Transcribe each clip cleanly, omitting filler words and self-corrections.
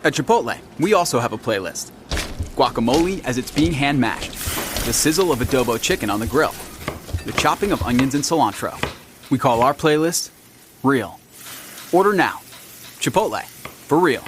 At Chipotle, we also have a playlist. Guacamole as it's being hand-mashed. The sizzle of adobo chicken on the grill. The chopping of onions and cilantro. We call our playlist Real. Order now. Chipotle. For real.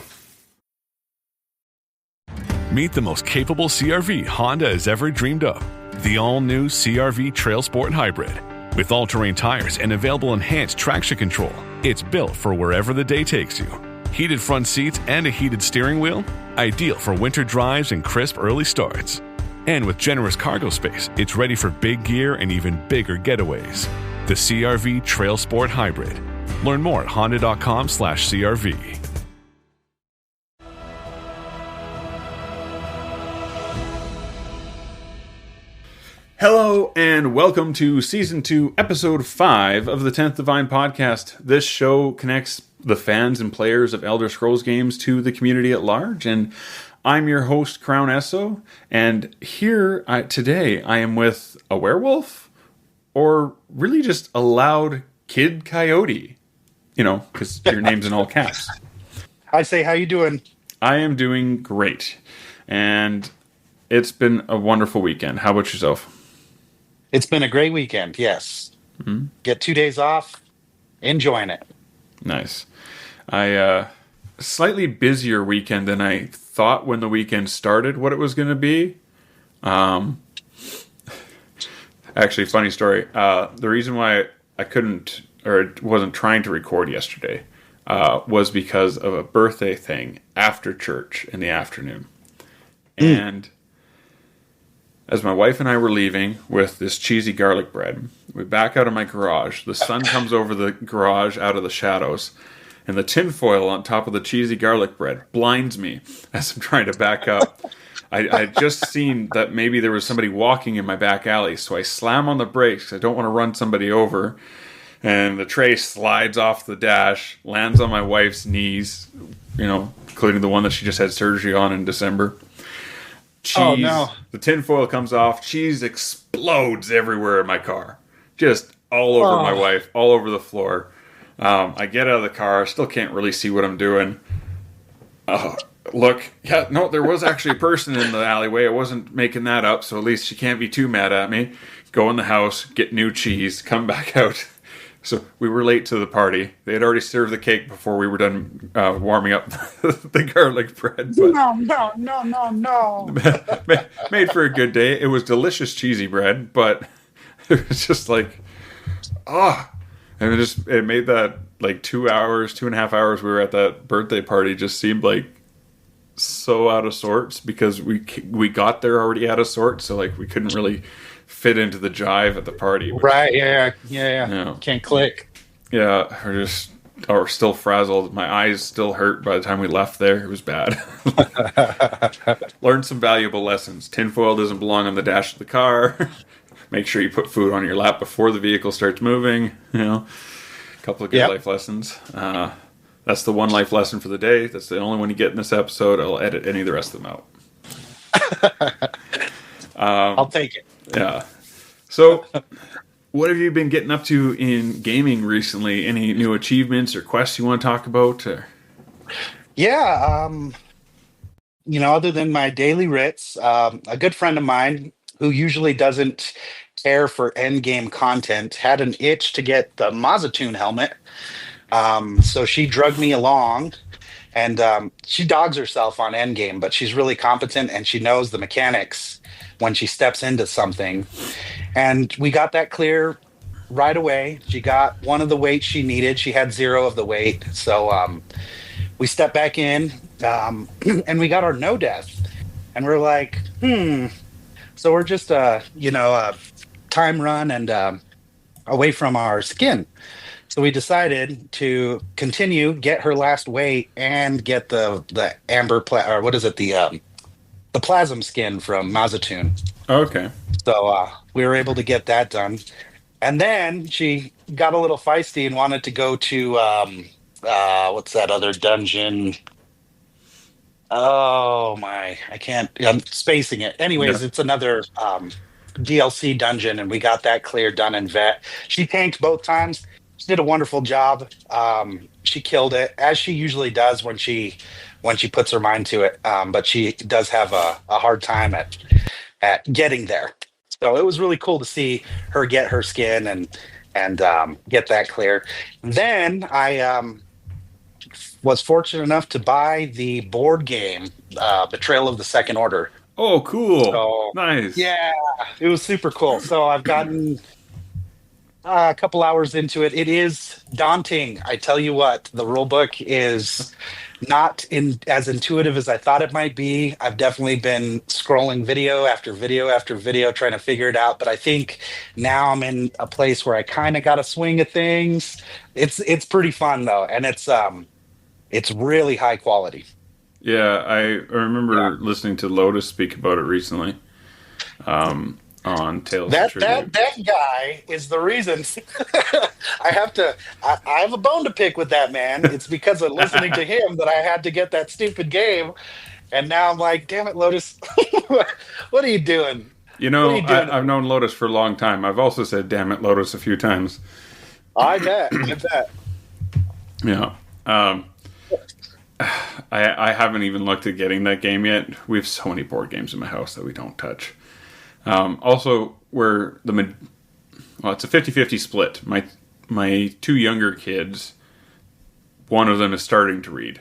Meet the most capable CRV Honda has ever dreamed of. The all-new CRV Trail Sport Hybrid. With all-terrain tires and available enhanced traction control, it's built for wherever the day takes you. Heated front seats and a heated steering wheel? Ideal for winter drives and crisp early starts. And with generous cargo space, it's ready for big gear and even bigger getaways. The CRV Trail Sport Hybrid. Learn more at honda.com/CRV. Hello and welcome to Season 2, Episode 5 of the 10th Divine Podcast. This show connects the fans and players of Elder Scrolls games to the community at large, and I'm your host, Crown Esso, and here today I am with a werewolf, or really just a loud kid coyote, because your name's in all caps. Hi, how you doing? I am doing great, and it's been a wonderful weekend. How about yourself? It's been a great weekend, yes. Mm-hmm. Get 2 days off, enjoying it. Nice. Slightly busier weekend than I thought when the weekend started what it was going to be. Actually, funny story. The reason why I couldn't or wasn't trying to record yesterday was because of a birthday thing after church in the afternoon. And as my wife and I were leaving with this cheesy garlic bread, we back out of my garage. The sun comes over the garage out of the shadows, and the tinfoil on top of the cheesy garlic bread blinds me as I'm trying to back up. I just seen that maybe there was somebody walking in my back alley, so I slam on the brakes. I don't want to run somebody over, and the tray slides off the dash, lands on my wife's knees, including the one that she just had surgery on in December. Cheese, oh no. The tinfoil comes off. Cheese explodes everywhere in my car. Just all over my wife, all over the floor. I get out of the car. Still can't really see what I'm doing. There was actually a person in the alleyway. I wasn't making that up, so at least she can't be too mad at me. Go in the house, get new cheese, come back out. So we were late to the party. They had already served the cake before we were done warming up the garlic bread. But No. Made for a good day. It was delicious cheesy bread, but it was just like, and it made that like 2.5 hours we were at that birthday party just seemed like so out of sorts because we got there already out of sorts, so like we couldn't really fit into the jive at the party. Right, yeah. Can't click. Yeah, or still frazzled. My eyes still hurt by the time we left there. It was bad. Learned some valuable lessons. Tinfoil doesn't belong on the dash of the car. Make sure you put food on your lap before the vehicle starts moving. A couple of good life lessons. That's the one life lesson for the day. That's the only one you get in this episode. I'll edit any of the rest of them out. I'll take it. Yeah. So, what have you been getting up to in gaming recently? Any new achievements or quests you want to talk about? Yeah. Other than my daily writs, a good friend of mine who usually doesn't care for endgame content had an itch to get the Mazatoon helmet. So she drugged me along, and she dogs herself on endgame, but she's really competent and she knows the mechanics when she steps into something. And we got that clear right away. She got one of the weights she needed. She had 0 of the weight. So we stepped back in and we got our no death. And we're like, So we're just, a time run and away from our skin. So we decided to continue, get her last weight, and get the amber, the plasm skin from Mazatoon. Okay. So we were able to get that done. And then she got a little feisty and wanted to go to, what's that other dungeon? Oh, I'm spacing it. Anyways, It's another DLC dungeon, and we got that clear, done, and vet. She tanked both times. She did a wonderful job. She killed it, as she usually does when she puts her mind to it. But she does have a hard time at getting there. So it was really cool to see her get her skin and get that clear. Then I was fortunate enough to buy the board game, Betrayal of the Second Order. Oh, cool. So Nice. yeah, it was super cool. So I've gotten a couple hours into it. It is daunting. I tell you what, the rule book is not as intuitive as I thought it might be. I've definitely been scrolling video after video after video trying to figure it out. But I think now I'm in a place where I kind of got a swing of things. It's pretty fun though, and it's really high quality. Yeah, I remember listening to Lotus speak about it recently. On Tales of Tribute. That guy is the reason I have a bone to pick with that man. It's because of listening to him that I had to get that stupid game, and now I'm like, damn it, Lotus, what are you doing? You know, I've known Lotus for a long time. I've also said damn it, Lotus a few times. I bet. I bet. Yeah. I haven't even looked at getting that game yet. We have so many board games in my house that we don't touch. Also, it's a 50-50 split. My two younger kids, one of them is starting to read.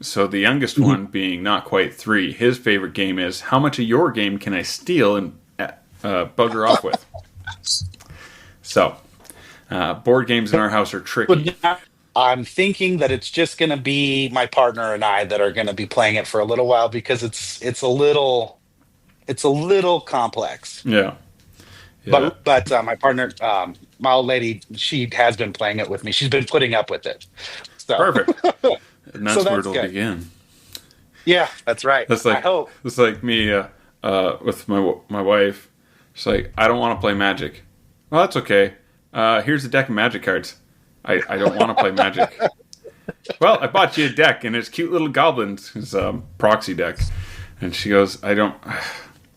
So the youngest one, being not quite 3, his favorite game is, how much of your game can I steal and bugger off with? So, board games in our house are tricky. I'm thinking that it's just going to be my partner and I that are going to be playing it for a little while because it's a little complex. Yeah. But my partner, my old lady, she has been playing it with me. She's been putting up with it. So. Perfect. And that's where it'll good. begin. Yeah, that's right. I hope. It's like me with my wife. She's like, I don't want to play Magic. Well, that's okay. Here's a deck of Magic cards. I don't want to play Magic. Well, I bought you a deck, and it's cute little goblins. It's a proxy deck. And she goes, I don't...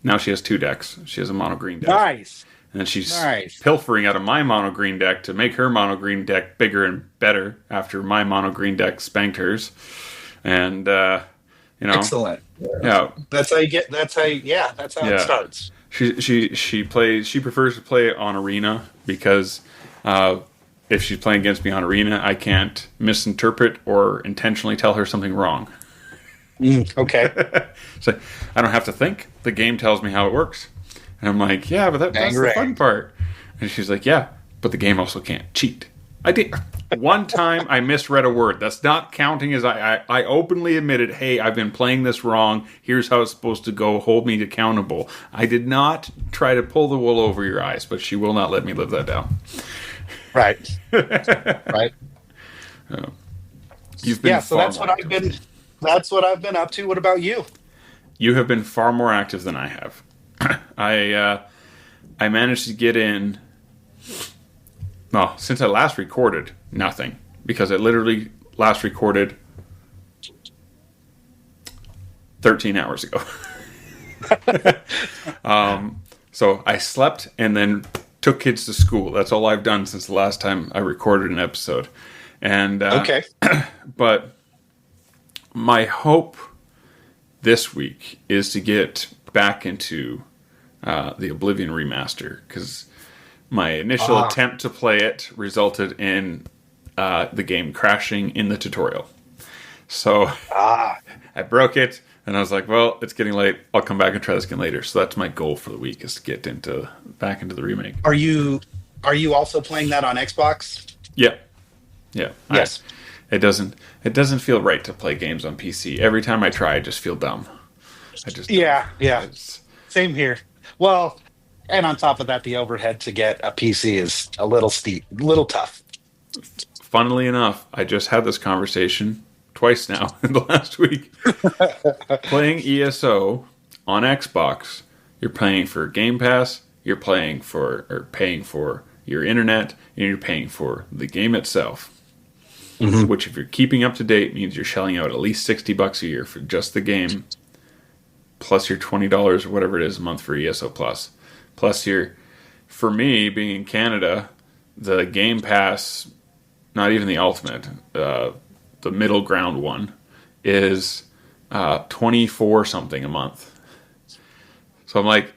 Now she has 2 decks. She has a mono green deck. Nice. And she's pilfering out of my mono green deck to make her mono green deck bigger and better after my mono green deck spanked hers. And, Excellent. Yeah. That's how it starts. She prefers to play on Arena because if she's playing against me on Arena, I can't misinterpret or intentionally tell her something wrong. Okay. So I don't have to think. The game tells me how it works. And I'm like, yeah, but that's the fun part. And she's like, yeah, but the game also can't cheat. I did. One time I misread a word. That's not counting as I openly admitted, hey, I've been playing this wrong. Here's how it's supposed to go. Hold me accountable. I did not try to pull the wool over your eyes, but she will not let me live that down. Right. Right. You've been so that's what I've been up to. What about you? You have been far more active than I have. I managed to get in. Well, since I last recorded, nothing, because I literally last recorded 13 hours ago. So I slept and then took kids to school. That's all I've done since the last time I recorded an episode. And okay, but my hope this week is to get back into the Oblivion remaster, because my initial attempt to play it resulted in the game crashing in the tutorial. So I broke it, and I was like, well, it's getting late. I'll come back and try this again later. So that's my goal for the week, is to get back into the remake. Are you also playing that on Xbox? Yeah. Yeah. Yes. It doesn't feel right to play games on PC. Every time I try, I just feel dumb. Yeah. Same here. Well, and on top of that, the overhead to get a PC is a little steep, a little tough. Funnily enough, I just had this conversation twice now in the last week. Playing ESO on Xbox, you're paying for Game Pass, you're paying for your internet, and you're paying for the game itself. Mm-hmm. Which, if you're keeping up to date, means you're shelling out at least $60 a year for just the game, plus your $20 or whatever it is a month for ESO Plus. Plus for me, being in Canada, the Game Pass not even the ultimate, the middle ground one, is 24 something a month. So I'm like,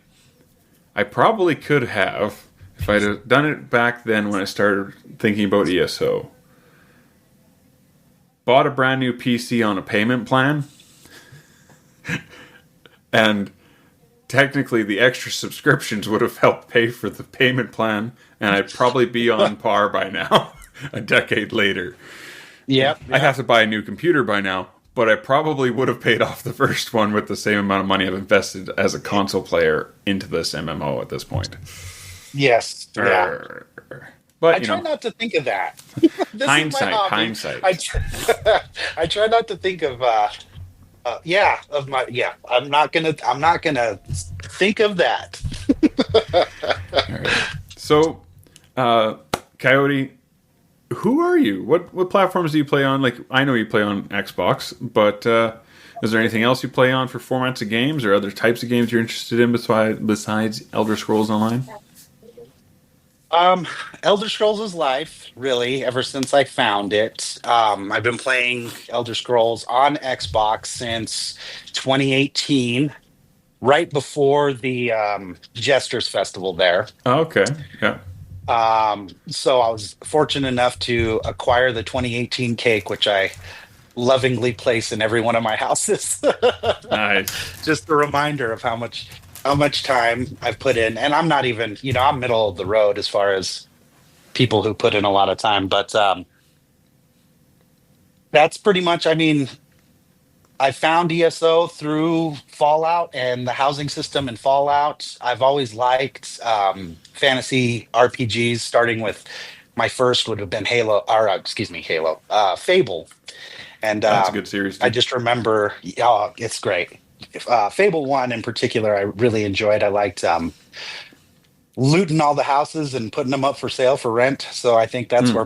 I probably could have, if I'd have done it back then when I started thinking about ESO, bought a brand new PC on a payment plan, and technically the extra subscriptions would have helped pay for the payment plan, and I'd probably be on par by now, a decade later. Yep. I'd have to buy a new computer by now, but I probably would have paid off the first one with the same amount of money I've invested as a console player into this MMO at this point. Yes. Yeah. But I try not to think of that. Hindsight. I try not to think of I'm not gonna think of that. All right. So, Coyote, who are you? What platforms do you play on? Like, I know you play on Xbox, but is there anything else you play on for formats of games or other types of games you're interested in besides Elder Scrolls Online? Elder Scrolls is life, really, ever since I found it. I've been playing Elder Scrolls on Xbox since 2018, right before the Jesters Festival there. Oh, okay. Yeah. So I was fortunate enough to acquire the 2018 cake, which I lovingly place in every one of my houses. Nice. Just a reminder of how much time I've put in. And I'm not even, I'm middle of the road as far as people who put in a lot of time. But that's pretty much, I found ESO through Fallout and the housing system in Fallout. I've always liked fantasy RPGs, starting with my first would have been Fable. And that's a good series too. I just remember, it's great. Fable 1 in particular, I really enjoyed. I liked looting all the houses and putting them up for sale for rent. So I think that's where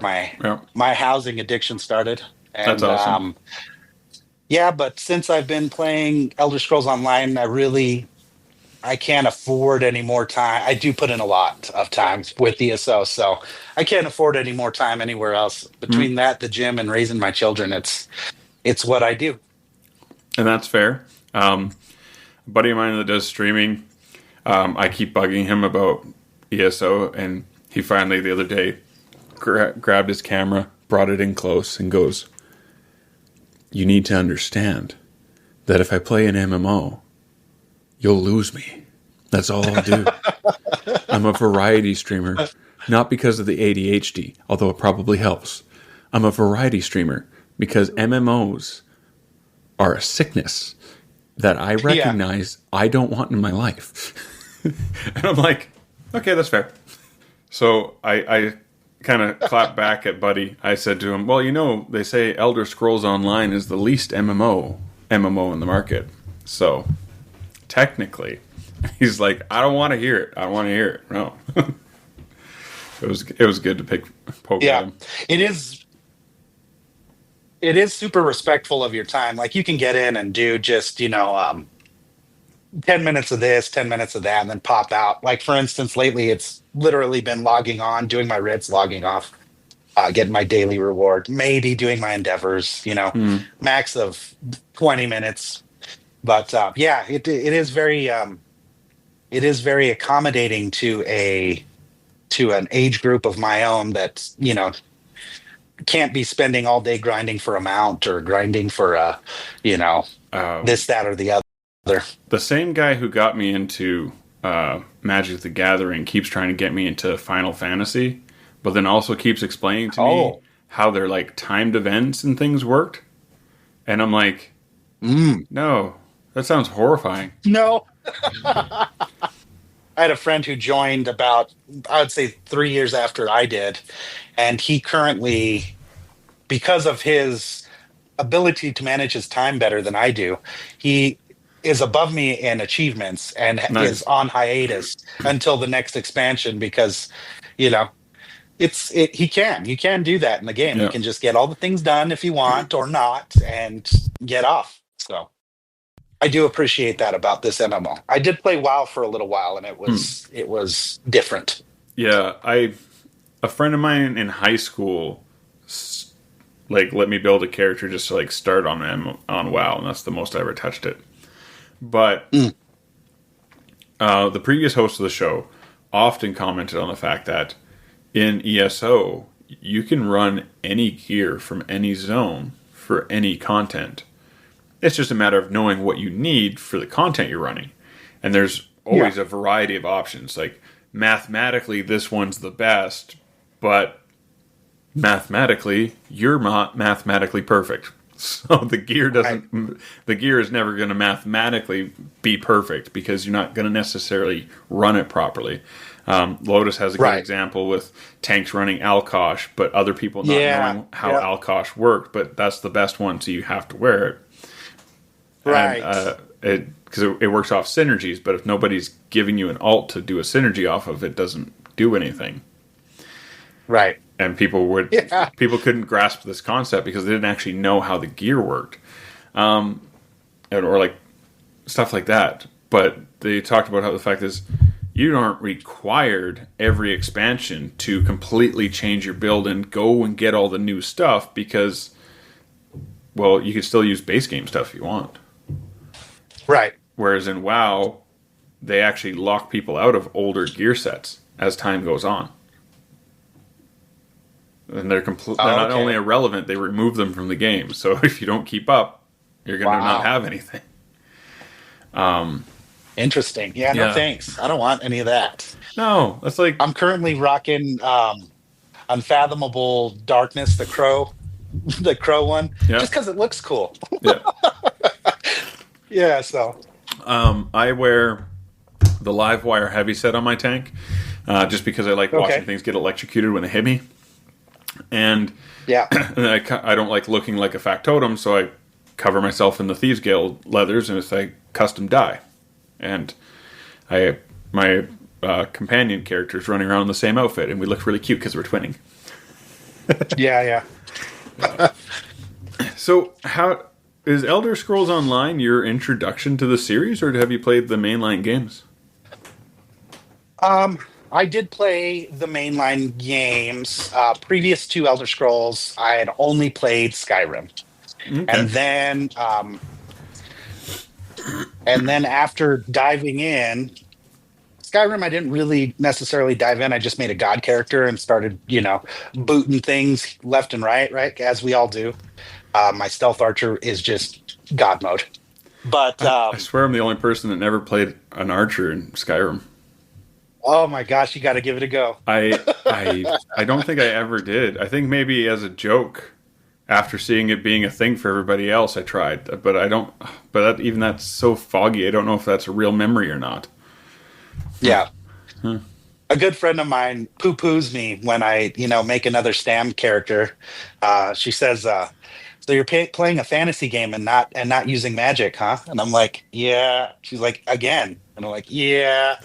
my housing addiction started. And, that's awesome. Yeah, but since I've been playing Elder Scrolls Online, I can't afford any more time. I do put in a lot of time with ESO, so I can't afford any more time anywhere else. Between that, the gym, and raising my children, it's what I do. And that's fair. A buddy of mine that does streaming, I keep bugging him about ESO, and he finally the other day grabbed his camera, brought it in close, and goes, "You need to understand that if I play an MMO, you'll lose me. That's all I'll do. I'm a variety streamer, not because of the ADHD, although it probably helps. I'm a variety streamer because MMOs are a sickness that I recognize I don't want in my life." And I'm like, okay, that's fair. So I kind of clapped back at Buddy. I said to him, well, they say Elder Scrolls Online is the least MMO in the market. So technically, he's like, I don't want to hear it. I don't want to hear it. No. It was good to poke at him. It is super respectful of your time. Like, you can get in and do just, 10 minutes of this, 10 minutes of that, and then pop out. Like, for instance, lately it's literally been logging on, doing my writs, logging off, getting my daily reward, maybe doing my endeavors, max of 20 minutes. But it is very accommodating to an age group of my own that, can't be spending all day grinding for a mount or grinding for this, that, or the other. The same guy who got me into Magic the Gathering keeps trying to get me into Final Fantasy, but then also keeps explaining to me how their like timed events and things worked. And I'm like, no, that sounds horrifying. No. I had a friend who joined about, I would say, 3 years after I did. And he currently, because of his ability to manage his time better than I do, he is above me in achievements and is on hiatus until the next expansion because, you can do that in the game. You can just get all the things done if you want or not and get off. So I do appreciate that about this MMO. I did play WoW for a little while and it was different. Yeah, a friend of mine in high school like let me build a character just to like start on WoW, and that's the most I ever touched it. But the previous host of the show often commented on the fact that in ESO you can run any gear from any zone for any content. It's just a matter of knowing what you need for the content you're running, and there's always a variety of options. Like mathematically, this one's the best, but mathematically, you're not mathematically perfect. So the gear doesn't. The gear is never going to mathematically be perfect because you're not going to necessarily run it properly. Lotus has a good example with tanks running Alkosh, but other people not knowing how Alkosh worked. But that's the best one, so you have to wear it. Right. Because it works off synergies, but if nobody's giving you an alt to do a synergy off of, it doesn't do anything. Right. And people couldn't grasp this concept because they didn't actually know how the gear worked, or like stuff like that. But they talked about how the fact is you aren't required every expansion to completely change your build and go and get all the new stuff because, well, you can still use base game stuff if you want. Right. Whereas in WoW, they actually lock people out of older gear sets as time goes on. And they're not only irrelevant, they remove them from the game. So if you don't keep up, you're going to not have anything. Interesting. Yeah, no thanks. I don't want any of that. No, that's like... I'm currently rocking Unfathomable Darkness, the crow one, just because it looks cool. Yeah. Yeah, so... I wear the Livewire heavy set on my tank, just because I like watching things get electrocuted when they hit me. And I don't like looking like a factotum, so I cover myself in the Thieves Guild leathers, and it's like custom dye. And my companion character's running around in the same outfit, and we look really cute because we're twinning. Yeah. So, how is Elder Scrolls Online your introduction to the series, or have you played the mainline games? I did play the mainline games. Previous to Elder Scrolls, I had only played Skyrim. Okay. And then after diving in, Skyrim, I didn't really necessarily dive in. I just made a god character and started, booting things left and right, as we all do. My stealth archer is just god mode. But I swear I'm the only person that never played an archer in Skyrim. Oh my gosh, you got to give it a go. I don't think I ever did. I think maybe as a joke, after seeing it being a thing for everybody else, I tried. But I don't. But even that's so foggy. I don't know if that's a real memory or not. Yeah. A good friend of mine poo-poos me when I, make another Stam character. She says, "So you're playing a fantasy game and not using magic, huh?" And I'm like, "Yeah." She's like, "Again?" And I'm like, "Yeah."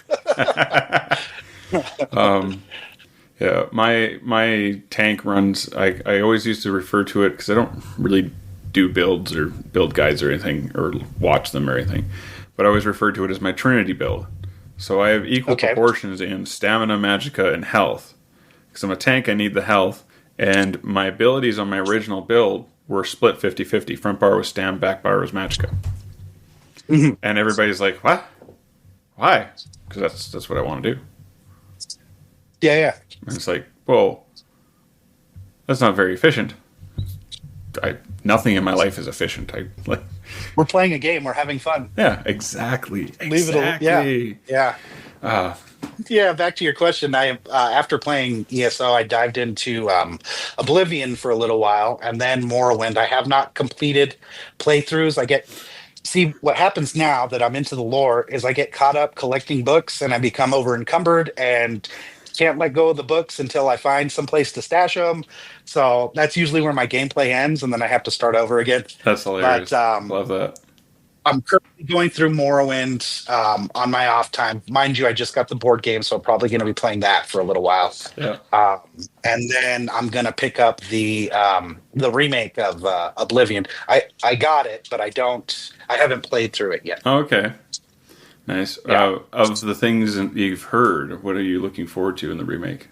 Yeah, my tank runs. I always used to refer to it because I don't really do builds or build guides or anything or watch them or anything, but I always refer to it as my Trinity build. So I have equal proportions in stamina, magicka, and health. Because I'm a tank, I need the health, and my abilities on my original build were split 50-50. Front bar was stam, back bar was magicka. Mm-hmm. And everybody's like, "What? Why?" Because that's what I want to do. Yeah. And it's like, well, that's not very efficient. Nothing in my life is efficient. We're playing a game. We're having fun. Yeah, exactly. Leave it alone. Yeah. Yeah. Back to your question. I after playing ESO, I dived into Oblivion for a little while, and then Morrowind. I have not completed playthroughs. See, what happens now that I'm into the lore is I get caught up collecting books, and I become over encumbered and can't let go of the books until I find some place to stash them. So that's usually where my gameplay ends, and then I have to start over again. That's hilarious. But, love that. I'm currently going through Morrowind on my off time. Mind you, I just got the board game, so I'm probably going to be playing that for a little while. Yeah. And then I'm going to pick up the remake of Oblivion. I got it, but I haven't played through it yet. Oh, okay. Nice. Yeah. Of the things you've heard, what are you looking forward to in the remake?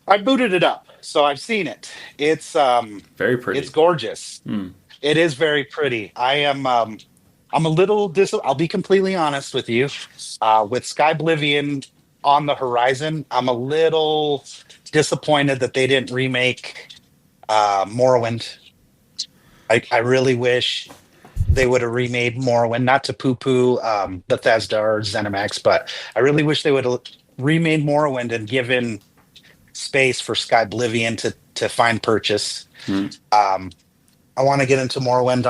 I booted it up. So I've seen it. It's Very pretty. it's gorgeous. Hmm. It is very pretty. I'm a little I'll be completely honest with you. With Sky Oblivion on the horizon, I'm a little disappointed that they didn't remake Morrowind. I really wish they would have remade Morrowind, not to poo-poo Bethesda or ZeniMax, but I really wish they would have remade Morrowind and given space for Sky Oblivion to find purchase. Hmm. I want to get into Morrowind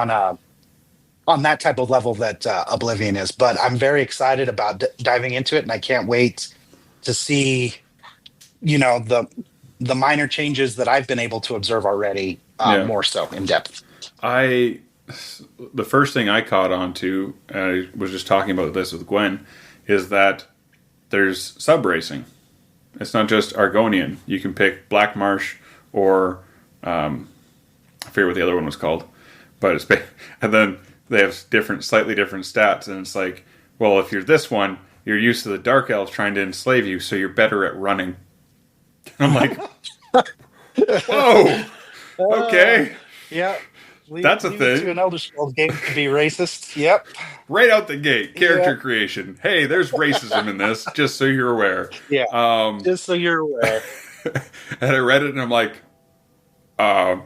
on that type of level that Oblivion is, but I'm very excited about diving into it, and I can't wait to see, the minor changes that I've been able to observe already, more so in depth. The first thing I caught on to, I was just talking about this with Gwen, is that there's sub racing. It's not just Argonian. You can pick Black Marsh or I forget what the other one was called, but and then they have slightly different stats, and it's like, well, if you're this one, you're used to the Dark Elves trying to enslave you, so you're better at running. And I'm like, whoa, okay, Yeah. That's a thing. To an Elder Scrolls game to be racist. Yep. right out the gate, character creation. Hey, there's racism in this, just so you're aware. Yeah. Just so you're aware. And I read it, and I'm like, I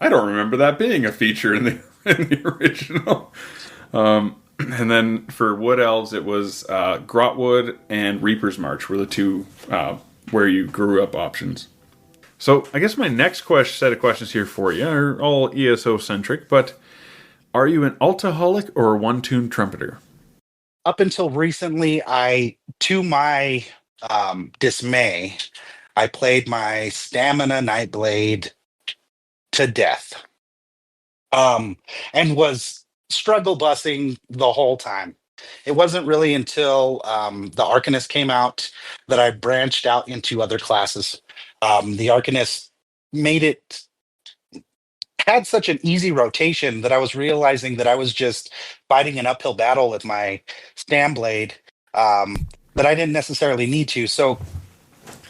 don't remember that being a feature in the original. And then for Wood Elves, it was Grotwood and Reaper's March were the two where you grew up options. So I guess my next set of questions here for you are all ESO-centric, but are you an altaholic or a one-tune trumpeter? Up until recently, to my dismay, I played my Stamina Nightblade to death. And was struggle busing the whole time. It wasn't really until the Arcanist came out that I branched out into other classes. The Arcanist had such an easy rotation that I was realizing that I was just fighting an uphill battle with my Stamblade that I didn't necessarily need to. So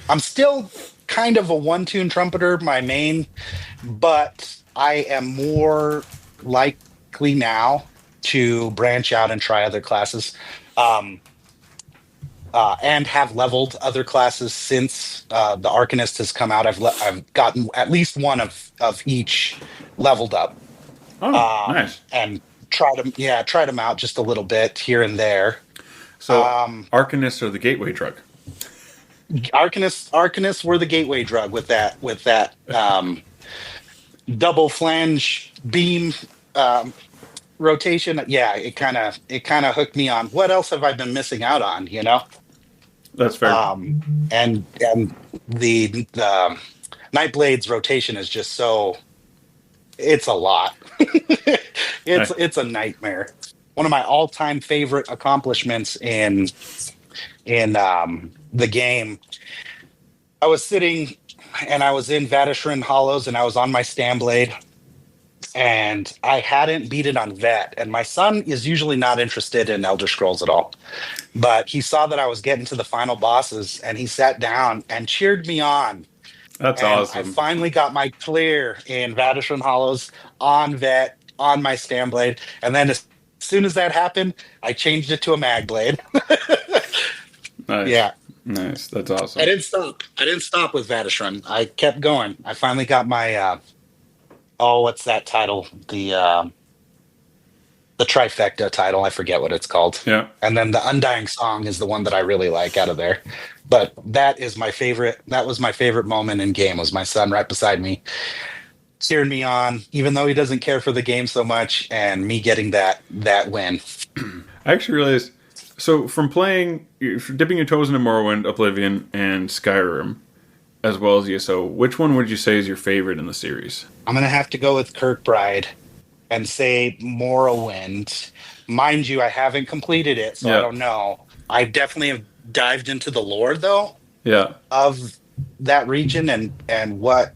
I'm still kind of a one-tune trumpeter, my main, but I am more likely now to branch out and try other classes, and have leveled other classes since the Arcanist has come out. I've gotten at least one of each leveled up. Oh, nice. And tried them out just a little bit here and there. So Arcanists are the gateway drug. Arcanists were the gateway drug with that double flange beam rotation. Yeah, it kind of hooked me on. What else have I been missing out on? That's fair. And the Nightblade's rotation is just so. It's a lot. It's a nightmare. One of my all-time favorite accomplishments in the game. I was sitting and I was in Vadishran Hollows and I was on my Stamblade and I hadn't beat it on Vet. And my son is usually not interested in Elder Scrolls at all. But he saw that I was getting to the final bosses and he sat down and cheered me on. That's and awesome. I finally got my clear in Vadishran Hollows on Vet, on my Stamblade. And then as soon as that happened, I changed it to a Mag Blade. Nice. Yeah. Nice. That's awesome. I didn't stop with Vadishran. I kept going. I finally got my what's that title? The trifecta title. I forget what it's called. Yeah. And then the Undying Song is the one that I really like out of there. But that is my favorite. That was my favorite moment in game, was my son right beside me, cheering me on, even though he doesn't care for the game so much, and me getting that win. I actually realized, so from dipping your toes into Morrowind, Oblivion, and Skyrim, as well as ESO, which one would you say is your favorite in the series? I'm going to have to go with Kirkbride and say Morrowind. Mind you, I haven't completed it, so I don't know. I definitely have dived into the lore, though, of that region and what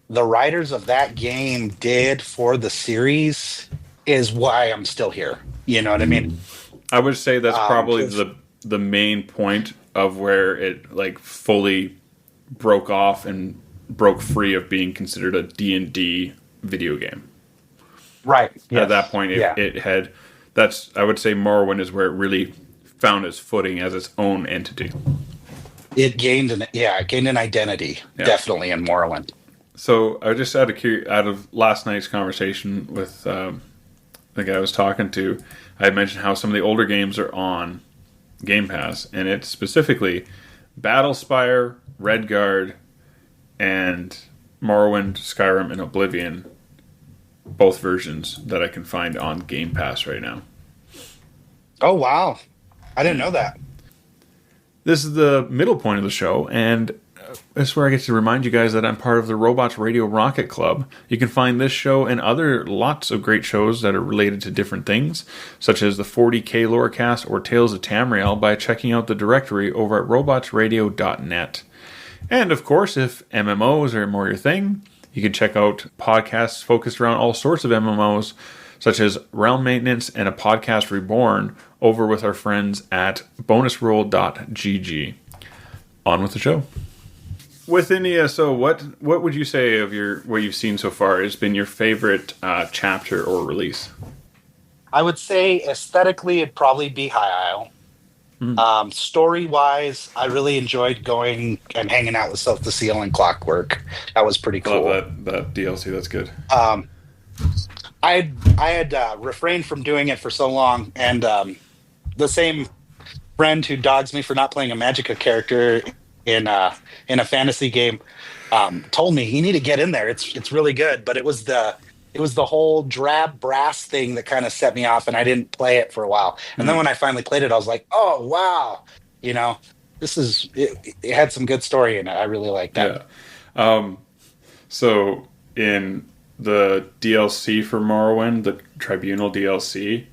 the writers of that game did for the series is why I'm still here. You know what I mean? I would say that's probably the main point of where it like fully broke off and broke free of being considered a D&D video game. Right. Yes. At that point, it had... I would say Morrowind is where it really found its footing as its own entity. It gained an identity, definitely, in Morrowind. So I just out of last night's conversation with the guy I was talking to, I had mentioned how some of the older games are on Game Pass, and it's specifically Battlespire, Redguard, and Morrowind, Skyrim, and Oblivion, both versions that I can find on Game Pass right now. Oh, wow. I didn't know that. This is the middle point of the show, and it's where I get to remind you guys that I'm part of the Robots Radio Rocket Club. You can find this show and lots of great shows that are related to different things, such as the 40K Lorecast or Tales of Tamriel, by checking out the directory over at robotsradio.net. And of course, if MMOs are more your thing, you can check out podcasts focused around all sorts of MMOs, such as Realm Maintenance and A Podcast Reborn, over with our friends at bonusroll.gg. On with the show. Within ESO, what would you say of what you've seen so far has been your favorite chapter or release? I would say aesthetically, it'd probably be High Isle. Story-wise, I really enjoyed going and hanging out with Silk the Seal and Clockwork. That was pretty cool. I love that DLC. That's good. I had refrained from doing it for so long, and the same friend who dogs me for not playing a Magicka character in a fantasy game told me you need to get in there. It's really good, but it was the whole drab brass thing that kind of set me off, and I didn't play it for a while. And then when I finally played it, I was like, oh wow, it had some good story in it. I really liked that. Yeah. So in the DLC for Morrowind, the Tribunal DLC,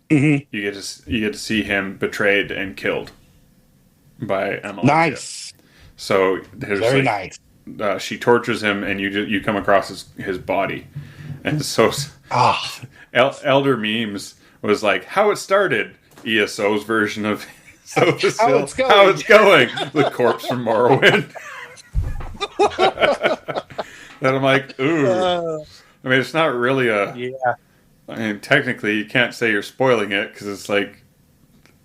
you get to see him betrayed and killed by Emma. Nice. So there's very nice. She tortures him, and you come across his body, and so Elder Memes was like, "How it started." ESO's version of how it's going. The corpse from Morrowind. And I'm like, ooh. I mean, it's not really I mean, technically, you can't say you're spoiling it because it's like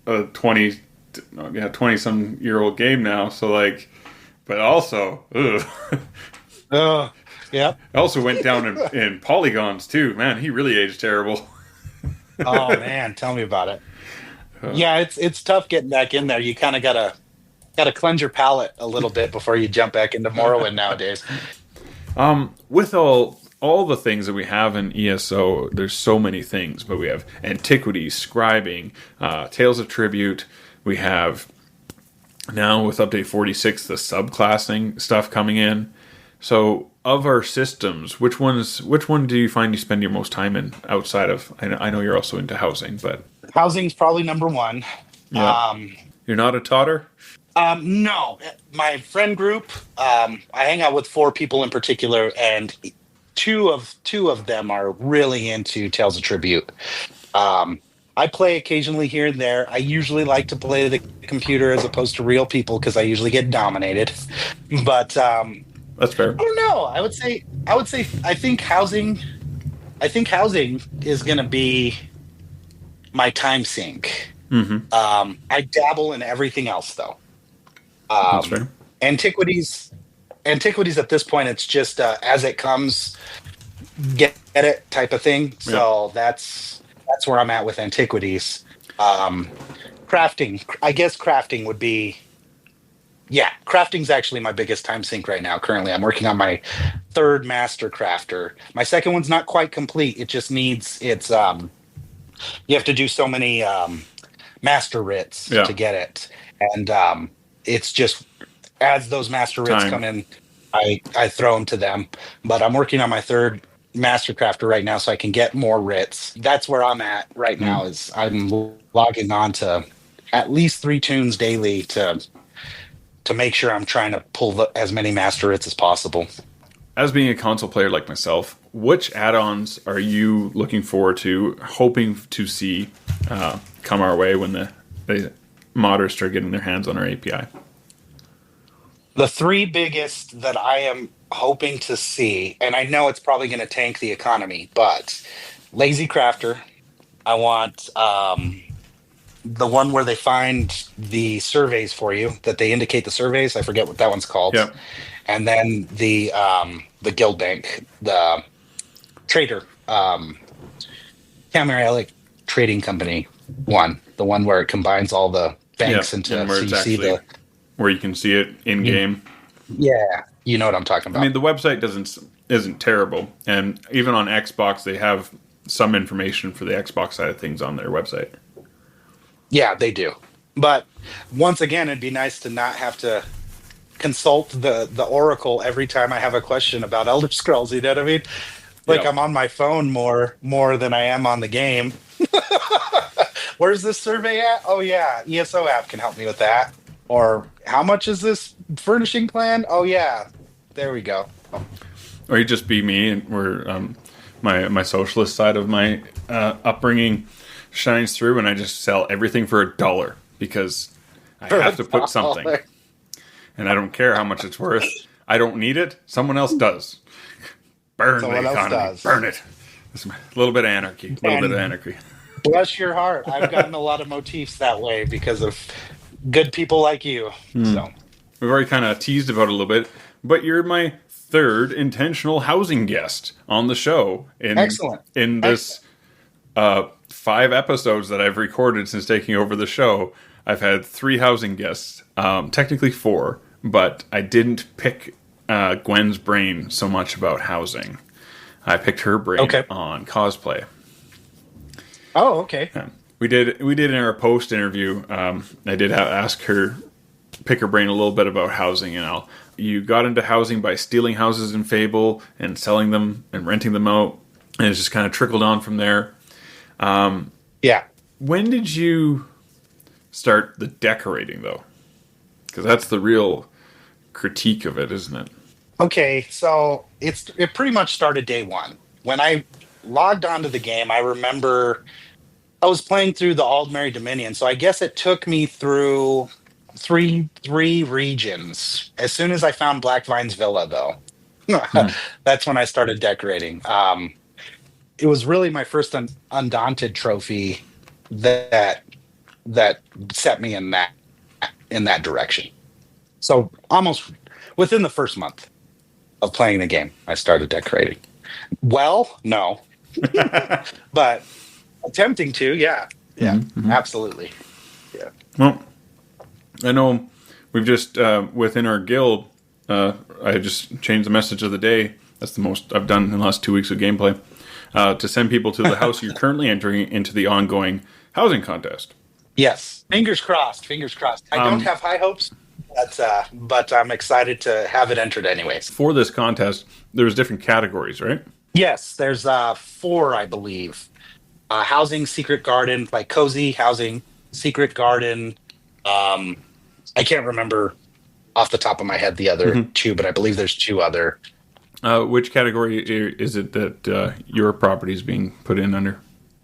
a 20-some-year-old game now. So, like, but also, yeah. It also went down in polygons too. Man, he really aged terrible. Oh man, tell me about it. Yeah, it's tough getting back in there. You kind of gotta cleanse your palate a little bit before you jump back into Morrowind nowadays. With all the things that we have in ESO, there's so many things, but we have antiquities, scribing, Tales of Tribute. We have now with update 46 the subclassing stuff coming in. So of our systems, which one do you find you spend your most time in outside of? I know you're also into housing, but housing's probably number one. Yeah. You're not a totter? No, my friend group. I hang out with 4 people in particular, and two of them are really into Tales of Tribute. I play occasionally here and there. I usually like to play the computer as opposed to real people because I usually get dominated. But that's fair. I don't know. I would say I think housing is going to be my time sink. Mm-hmm. I dabble in everything else though. That's fair. Antiquities at this point, it's just as it comes, get it type of thing. So that's where I'm at with antiquities. Crafting, I guess crafting would be, crafting's actually my biggest time sink right now. Currently, I'm working on my 3rd master crafter. My 2nd one's not quite complete. It just needs you have to do so many master writs to get it, and it's just as those master writs come in, I throw them to them. But I'm working on my 3rd master crafter right now, so I can get more writs. That's where I'm at right now. Is I'm logging on to at least 3 tunes daily to make sure I'm trying to pull as many master writs as possible. As being a console player like myself, which add-ons are you looking forward to, hoping to see come our way when the modders start getting their hands on our API? The three biggest that I am hoping to see, and I know it's probably going to tank the economy, but Lazy Crafter. I want the one where they find the surveys for you, that they indicate the surveys. I forget what that one's called. Yep. And then the guild bank, the trader, Camarelic Trading Company one, the one where it combines all the banks into, and where so it's you see actually where you can see it in game. yeah, you know what I'm talking I about. mean, the website isn't terrible, and even on Xbox, they have some information for the Xbox side of things on their website. Yeah, they do. But once again, it'd be nice to not have to consult the Oracle every time I have a question about Elder Scrolls. You know what I mean? Like, Yeah. I'm on my phone more than I am on the game. Where's this survey at? Oh yeah, ESO app can help me with that. Or how much is this furnishing plan? Oh yeah, there we go. Or you just be me, and where my socialist side of my upbringing shines through, and I just sell everything for $1 because I have to put something, and I don't care how much it's worth. I don't need it. Someone else does. Burn Someone the else economy. does. Burn it. It's a little bit of anarchy. A little bit of anarchy. Bless your heart. I've gotten a lot of motifs that way because of good people like you. So We've already kind of teased about it a little bit, but you're my third intentional housing guest on the show. Excellent. In this 5 episodes that I've recorded since taking over the show, I've had 3 housing guests, technically 4, but I didn't pick Gwen's brain so much about housing. I picked her brain on cosplay. Oh, okay. We did in our post interview. I did ask her, pick her brain a little bit about housing, and you got into housing by stealing houses in Fable and selling them and renting them out, and it's just kind of trickled on from there. Yeah. When did you start the decorating, though? Because that's the real critique of it, isn't it? Okay, so it pretty much started day one. When I logged onto the game, I remember I was playing through the Aldmeri Dominion, so I guess it took me through three regions. As soon as I found Black Vine's Villa, though, that's when I started decorating. It was really my first Undaunted trophy that set me in that direction. So almost within the first month of playing the game, I started decorating. Well, no, but attempting to, yeah, absolutely, yeah. Well, I know we've just within our guild. I just changed the message of the day. That's the most I've done in the last 2 weeks of gameplay. To send people to the house you're currently entering into the ongoing housing contest. Yes, fingers crossed. Fingers crossed. I don't have high hopes, but I'm excited to have it entered anyways. For this contest, there's different categories, right? Yes, there's 4, I believe. Housing, secret garden, like cozy housing, secret garden. I can't remember off the top of my head the other 2, but I believe there's 2 other. Which category is it that your property is being put in under?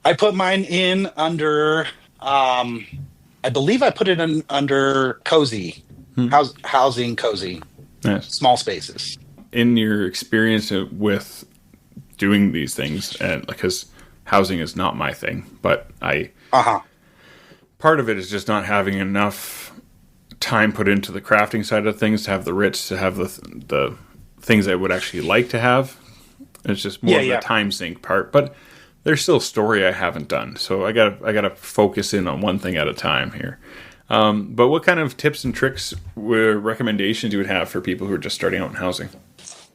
I put mine in under. I believe I put it in under cozy, housing cozy, Yes. small spaces. In your experience with doing these things, and because housing is not my thing, but part of it is just not having enough time put into the crafting side of things to have the writs, to have the things I would actually like to have. It's just more of the time sink part, but there's still story I haven't done, so I gotta focus in on one thing at a time here. But what kind of tips and tricks or recommendations you would have for people who are just starting out in housing?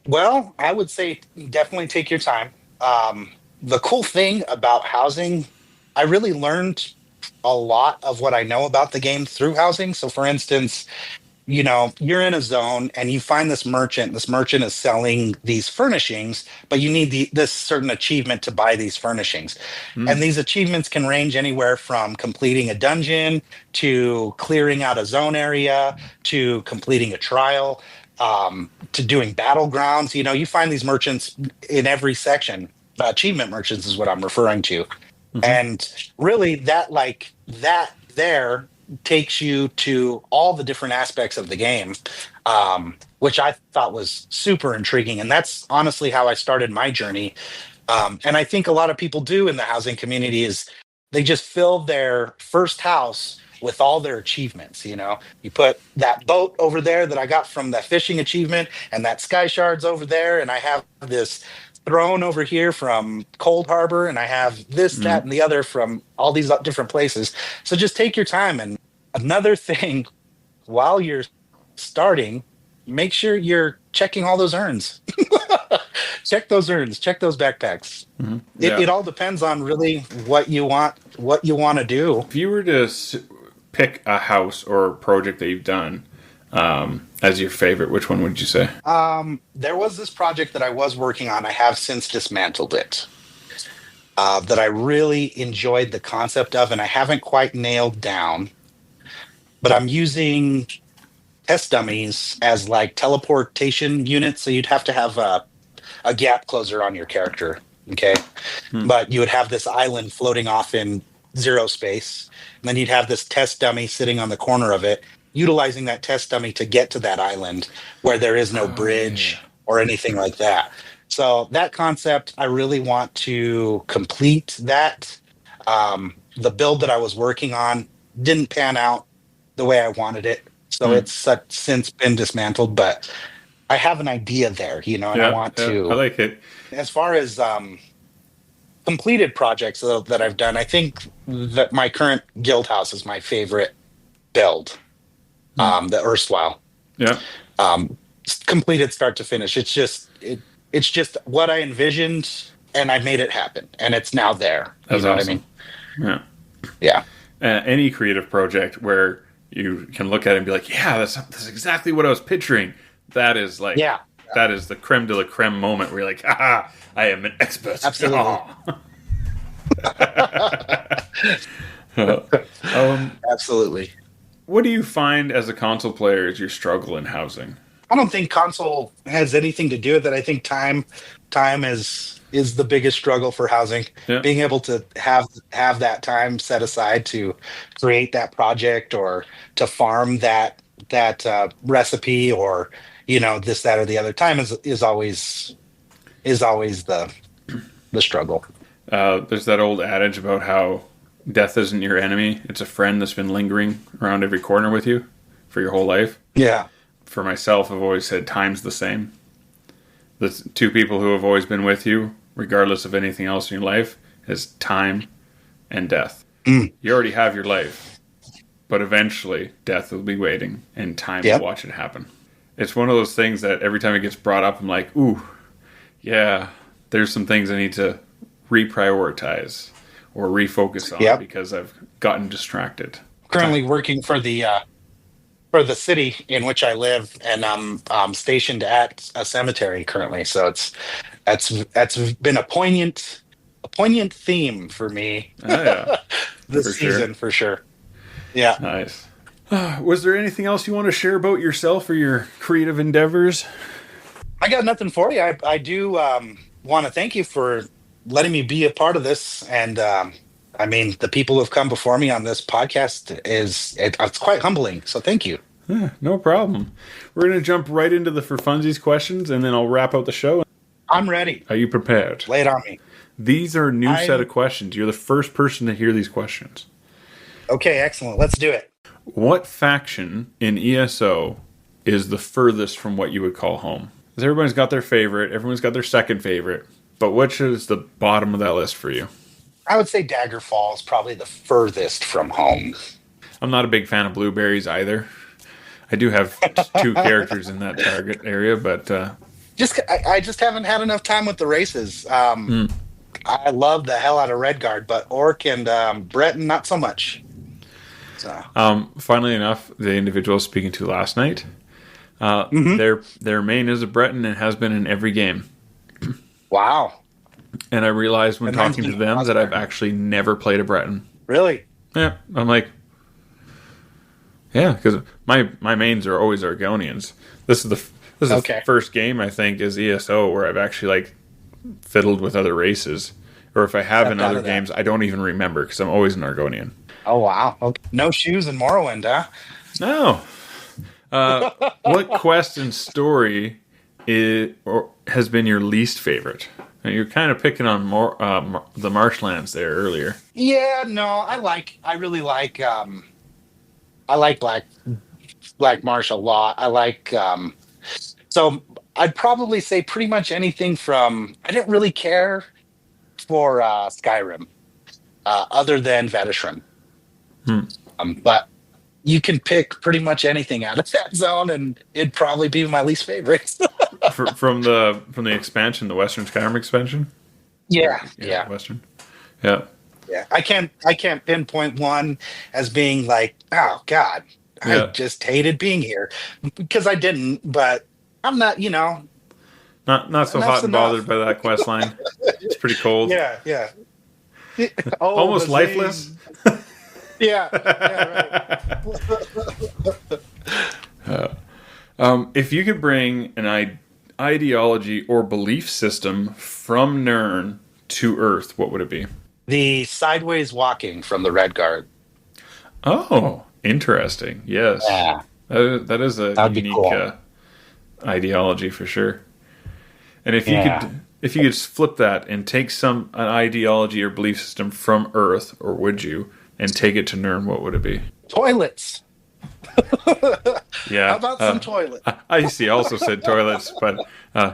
Well, I would say definitely take your time. The cool thing about housing, I really learned a lot of what I know about the game through housing. So, for instance, you're in a zone and you find this merchant. This merchant is selling these furnishings, but you need this certain achievement to buy these furnishings. And these achievements can range anywhere from completing a dungeon to clearing out a zone area to completing a trial, to doing battlegrounds. You find these merchants in every section. Achievement merchants is what I'm referring to. And really that there takes you to all the different aspects of the game, which I thought was super intriguing. And that's honestly how I started my journey. And I think a lot of people do in the housing community is they just fill their first house with all their achievements. You put that boat over there that I got from that fishing achievement, and that sky shards over there, and I have this throne over here from Cold Harbor, and I have this, that, and the other from all these different places. So just take your time. And another thing, while you're starting, make sure you're checking all those urns. Check those urns, check those backpacks. It all depends on really what you want to do. If you were to pick a house or a project that you've done as your favorite, which one would you say? There was this project that I was working on. I have since dismantled it. That I really enjoyed the concept of, and I haven't quite nailed down. But I'm using test dummies as like teleportation units. So you'd have to have a gap closer on your character. Okay. But you would have this island floating off in zero space. And then you'd have this test dummy sitting on the corner of it, utilizing that test dummy to get to that island where there is no bridge or anything like that. So that concept, I really want to complete that. The build that I was working on didn't pan out the way I wanted it. So it's since been dismantled, but I have an idea there, and I want to. I like it. As far as completed projects that I've done, I think that my current guild house is my favorite build. The erstwhile. Yeah. Completed start to finish. It's just what I envisioned, and I made it happen, and it's now there. That's awesome. What I mean? Yeah. Yeah. Any creative project where you can look at it and be like, yeah, that's exactly what I was picturing. That is like, that is the creme de la creme moment where you're like, I am an expert. Absolutely. Absolutely. What do you find as a console player is your struggle in housing? I don't think console has anything to do with it. I think time is the biggest struggle for housing. Yeah. Being able to have that time set aside to create that project or to farm that recipe or this, that, or the other. Time is always the struggle. There's that old adage about how death isn't your enemy. It's a friend that's been lingering around every corner with you for your whole life. Yeah. For myself, I've always said time's the same. The two people who have always been with you, regardless of anything else in your life, is time and death. You already have your life, but eventually death will be waiting and time will watch it happen. It's one of those things that every time it gets brought up, I'm like, ooh, yeah, there's some things I need to reprioritize or refocus on because I've gotten distracted. Currently working for the city in which I live, and I'm stationed at a cemetery currently. So that's been a poignant theme for me this season for sure. Yeah. Nice. Was there anything else you want to share about yourself or your creative endeavors? I got nothing for you. I do want to thank you for letting me be a part of this. And I mean, the people who have come before me on this podcast it's quite humbling. So thank you. No problem. We're going to jump right into the For Funsies questions, and then I'll wrap out the show. I'm ready. Are you prepared? Lay it on me. These are a new set of questions. You're the first person to hear these questions. Okay, excellent. Let's do it. What faction in ESO is the furthest from what you would call home? Because everybody's got their favorite, everyone's got their second favorite, but which is the bottom of that list for you? I would say Daggerfall is probably the furthest from home. I'm not a big fan of blueberries either. I do have two characters in that target area, but I just haven't had enough time with the races. I love the hell out of Redguard, but Orc and Breton, not so much. So. Funnily enough, the individual I was speaking to last night, their main is a Breton and has been in every game. Wow. And I realized when talking to them that I've actually never played a Breton. Really? Yeah. I'm like, yeah, because my mains are always Argonians. This is the first game, I think, is ESO where I've actually like fiddled with other races. Or if I have in other games, I don't even remember because I'm always an Argonian. Oh wow. Okay. No shoes in Morrowind, huh? No. What quest and story has been your least favorite? Now, you're kind of picking on the marshlands there earlier. Yeah, no, I really like I like Black Marsh a lot. I like so I'd probably say pretty much anything from I didn't really care for Skyrim, other than Vedishram. Hmm. But you can pick pretty much anything out of that zone, and it'd probably be my least favorite. From the expansion, the Western Skyrim expansion. Yeah, Yeah, yeah, Western. Yeah, yeah. I can't pinpoint one as being like, oh God, I yeah. just hated being here because I didn't. But I'm not, Not so hot enough's and enough. bothered by that quest line. It's pretty cold. Yeah, yeah. Oh, Almost the lifeless. zing. Yeah, yeah, right. If you could bring an ideology or belief system from Nirn to Earth, what would it be? The sideways walking from the Red Guard. Oh, interesting. Yes, Yeah, that is a that would be unique cool. ideology for sure. And Yeah. if you could flip that and take an ideology or belief system from Earth, or would you, and take it to Nirn, what would it be? Toilets. How Yeah, about some toilets? I see. Also said toilets, but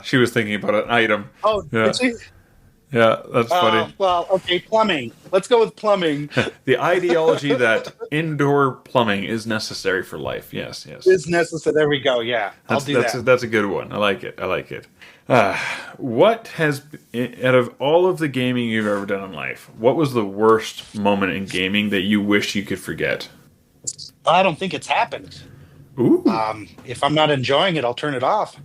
she was thinking about an item. Oh, Yeah, did she? yeah, that's funny. Well, okay, plumbing. Let's go with plumbing. The ideology that indoor plumbing is necessary for life. Yes, yes. Is necessary. There we go. Yeah, I'll do that. That's a good one. I like it. I like it. What has, out of all of the gaming you've ever done in life, what was the worst moment in gaming that you wish you could forget? I don't think it's happened. Ooh, If I'm not enjoying it, I'll turn it off.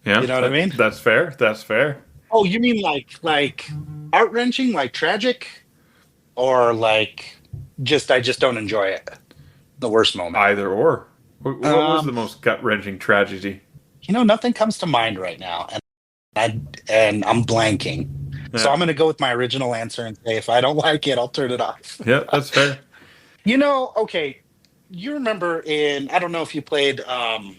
yeah, You know what I mean? that's fair. That's fair. Oh, you mean like heart wrenching, like tragic, or like I just don't enjoy it. The worst moment. Either or. What was the Um, most gut wrenching tragedy? Nothing comes to mind right now, and I'm blanking. So Yeah, I'm going to go with my original answer and say if I don't like it, I'll turn it off. yeah, that's fair. Okay. You remember I don't know if you played oh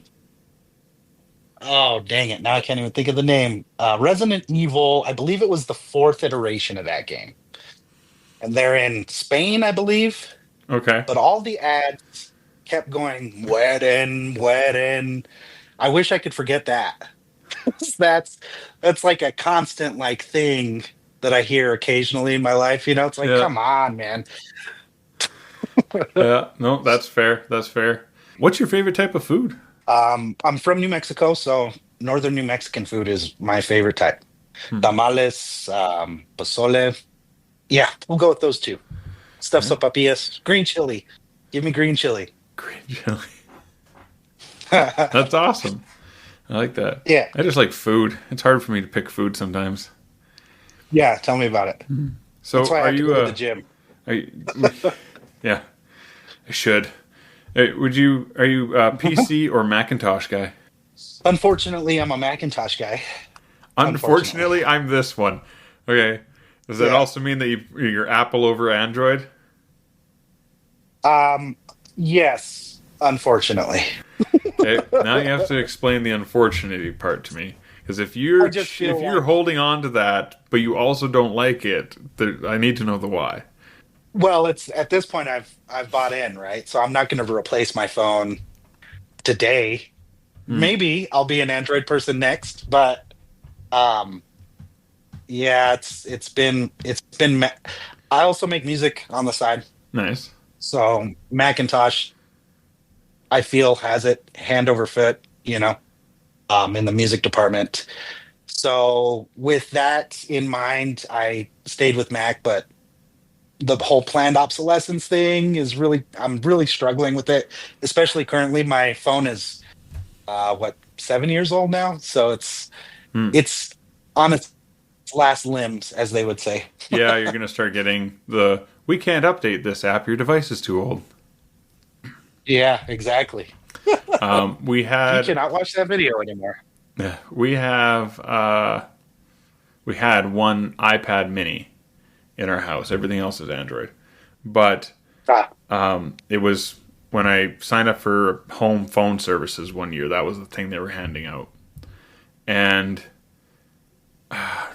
dang it, now I can't even think of the name. Resident Evil, I believe it was the fourth iteration of that game. And they're in Spain, I believe. Okay. But all the ads kept going, wedding, wedding. I wish I could forget that. That's that's like a constant like thing that I hear occasionally in my life. It's like, Yeah, come on, man. yeah. No, that's fair. That's fair. What's your favorite type of food? I'm from New Mexico, so northern New Mexican food is my favorite type. Hmm. Tamales, pozole. Yeah, we'll go with those two. Stuffed Yeah. sopapillas, green chili. Give me green chili. Green chili. That's awesome. I like that. Yeah, I just like food. It's hard for me to pick food sometimes. yeah. Tell me about it. So That's why I are have to you go to the gym. are you, yeah, I should. Would you are you a PC or Macintosh guy? Unfortunately, I'm a Macintosh guy. Unfortunately. Unfortunately, I'm this one. Okay. Does that Yeah. also mean that you're Apple over Android? Yes, unfortunately. Okay. Now you have to explain the unfortunate part to me. Because if I just feel you're like, holding on to that, but you also don't like it, I need to know the why. well, it's at this point I've bought in, right? So I'm not going to replace my phone today. Hmm. Maybe I'll be an Android person next, but um yeah, it's been I also make music on the side. Nice. So Macintosh I feel has it hand over foot, in the music department. So with that in mind, I stayed with Mac, but the whole planned obsolescence thing I'm really struggling with it, especially currently my phone is 7 years old now, so Hmm. it's on its last limbs, as they would say. Yeah, you're gonna start getting we can't update this app. Your device is too old. Yeah, exactly. We You had cannot watch that video anymore. we have we had one iPad Mini in our house. Everything else is Android, but It was when I signed up for home phone services one year. That was the thing they were handing out. And I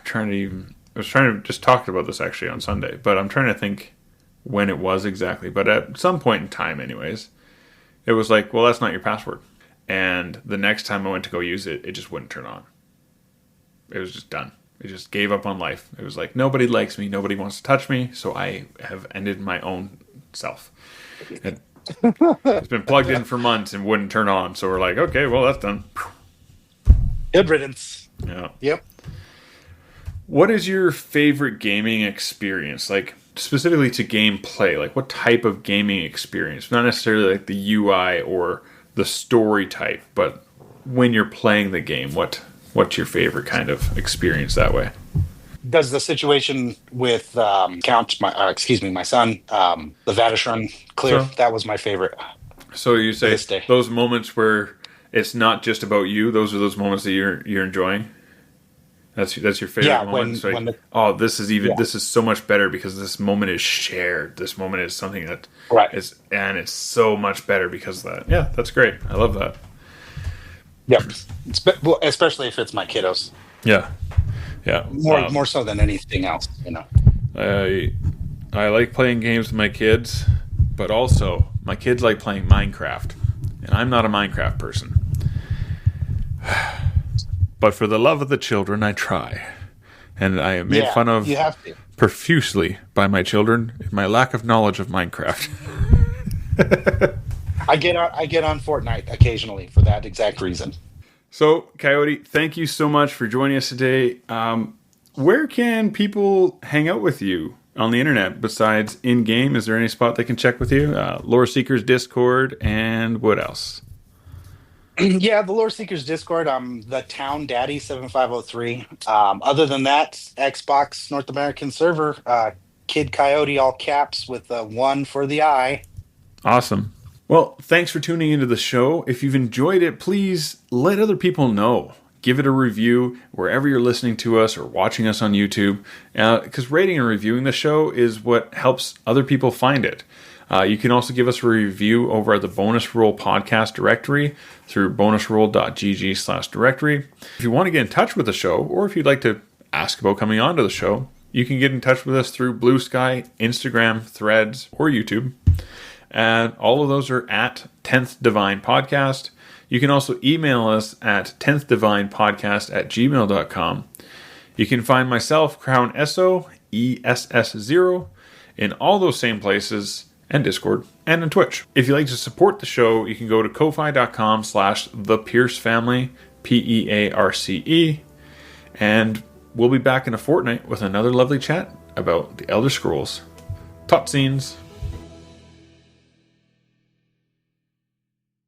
was trying to just talk about this actually on Sunday, but I'm trying to think when it was exactly. But at some point in time, anyways, it was like, well, that's not your password. And the next time I went to go use it, it just wouldn't turn on. It was just done. It just gave up on life. It was like, nobody likes me, nobody wants to touch me, so I have ended my own self. It's been plugged in for months and wouldn't turn on, so we're like, okay, well, that's done. Good riddance. Yeah. Yep. What is your favorite gaming experience? Like, specifically to gameplay, like what type of gaming experience? Not necessarily like the UI or the story type, but when you're playing the game, what's your favorite kind of experience that way? Does the situation with my son, the Vanish Run clear? So, that was my favorite. So you say this day. Those moments where it's not just about you, those are those moments that you're enjoying? That's your favorite moment? This is so much better because this moment is shared. This moment is something that is, and it's so much better because of that. Yeah, that's great. I love that. Yep. Especially if it's my kiddos. Yeah. Yeah. More so than anything else, you know. I like playing games with my kids, but also my kids like playing Minecraft, and I'm not a Minecraft person. But for the love of the children, I try. And I am made fun of profusely by my children in my lack of knowledge of Minecraft. I get on Fortnite occasionally for that exact reason. So, Coyote, thank you so much for joining us today. Where can people hang out with you on the internet besides in-game? Is there any spot they can check with you? Lore Seekers Discord, and what else? Yeah, the Lore Seekers Discord. I'm the Town Daddy 7503. Other than that, Xbox North American server, Kid Coyote, all caps with a 1 for the eye. Awesome. Well, thanks for tuning into the show. If you've enjoyed it, please let other people know. Give it a review wherever you're listening to us or watching us on YouTube, because rating and reviewing the show is what helps other people find it. You can also give us a review over at the Bonus Roll podcast directory through bonusroll.gg/directory. If you want to get in touch with the show, or if you'd like to ask about coming on to the show, you can get in touch with us through Blue Sky, Instagram, Threads, or YouTube. And all of those are at 10th Divine Podcast. You can also email us at 10thdivinepodcast@gmail.com. You can find myself, Crown ESO, ESS0, in all those same places, and Discord, and on Twitch. If you'd like to support the show, you can go to ko-fi.com/thepiercefamily, PEARCE, and we'll be back in a fortnight with another lovely chat about the Elder Scrolls. Tot scenes.